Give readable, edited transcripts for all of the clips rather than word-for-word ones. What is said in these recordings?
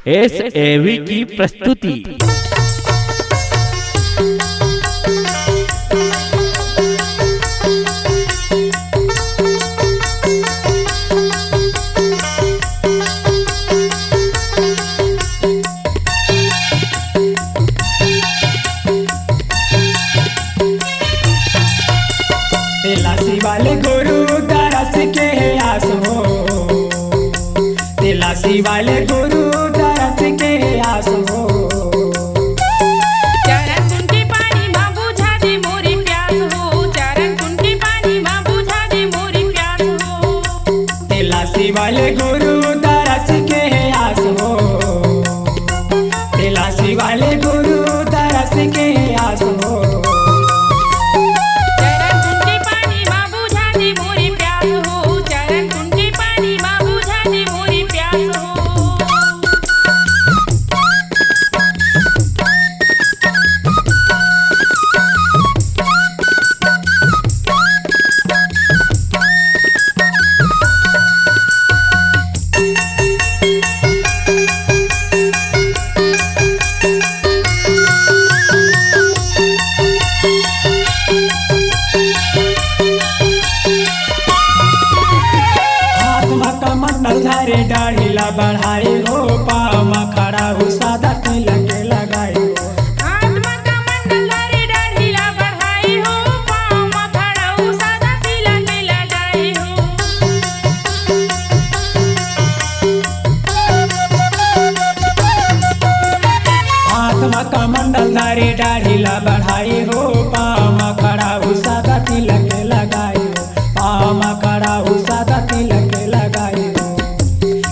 एसएवी की प्रस्तुति। तेलासी वाले गुरु तरस के आस हो, तेलासी वाले गुरु तरस के आस हो। चरण कुंडी पानी मां बुझा दे मोरी प्यास हो, चरण कुंडी पानी मां बुझा दे मोरी प्यास हो। तेलासी वाले गुरु तरस के आस हो, तेलासी वाले गुरु तरस के आस हो। धारे डाढ़ीला बढ़ाई हो, पाँव में खड़ा हो सादा तिलक के लगाई हो। हाथ में कमंडल धारे डाढ़ीला बढ़ाई हो, पाँव में खड़ा हो सादा तिलक के लगाई हो। हाथ में कमंडल धारे डाढ़ीला बढ़ाई हो, पाँव में खड़ा हो सादा तिलक के लगाई हो। पाँव में खड़ा हो सादा तिलक के लगाई हो।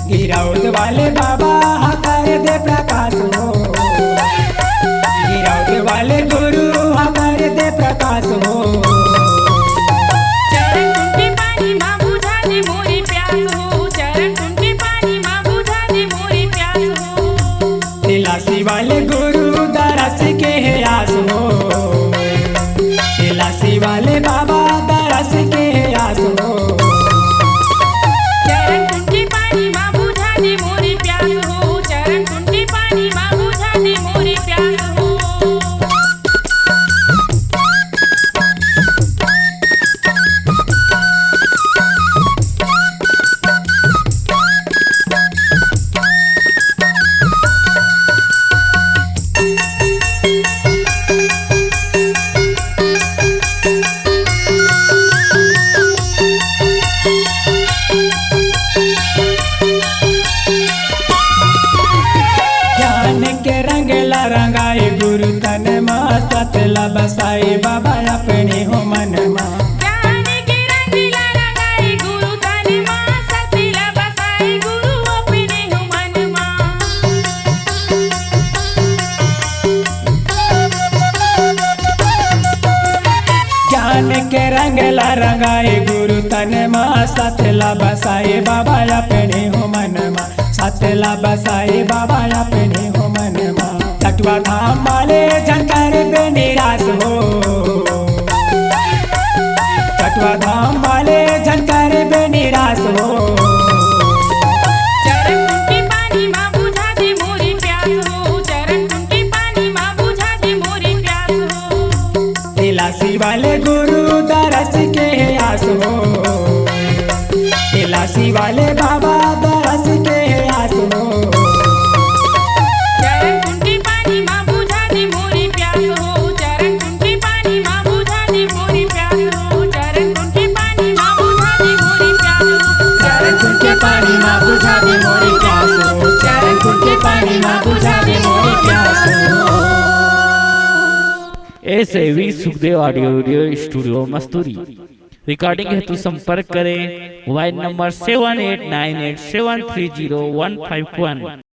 गिरौद वाले बाबा हकार दे प्रकाश हो, गिरौद वाले गुरु हकार दे प्रकाश हो। चरण कुंडी पानी मां बुझा दे मोरी प्यास हो, चरण कुंडी पानी मां बुझा दे मोरी प्यास हो। तेलासी वाले गुरु दरस के आस हो, तेलासी वाले बाबा दरस के आस हो। चरण कुंडी पानी मां बुझा दे मोरी प्यास हो, चरण कुंडी पानी मां बुझा दे मोरी प्यास हो। ज्ञान के रंगला रंगाई गुरु तन मा, सतला बसाई बाबा अपने हो मन मा। ज्ञान के रंगीला रंगाई गुरु तन मां, सतीला बसाई गुरु अपने हो मन मां। ज्ञान के रंगला रंगाई गुरु तन मा, सतला बसाई बाबा अपने हो मन मा। सतला बसाई बाबा अपने हो मन मा। टटुआ धाम वाले झंकार पे निराश हो, टटुआ धाम वाले झंकार पे निराश हो। चरण कुंडी पानी मां बुझा दे मोरी प्यास हो, चरण कुंडी पानी मां बुझा दे मोरी प्यास हो। तेलासी वाले गुरु दरस के आस हो, तेलासी वाले बाबा दरस के आस हो। चरण कुंडी पानी मां बुझा दे मोरी प्यास हो, चरण कुंडी पानी मां बुझा दे मोरी प्यास हो। चरण कुंडी पानी मां बुझा दे मोरी प्यास हो, चरण कुंडी पानी मां बुझा दे मोरी प्यास हो, चरण कुंडी पानी मां बुझा दे मोरी प्यास हो। SAV Sukhdev audio video studio Masturi. Recording हेतु संपर्क करें मोबाइल नंबर 7898730151।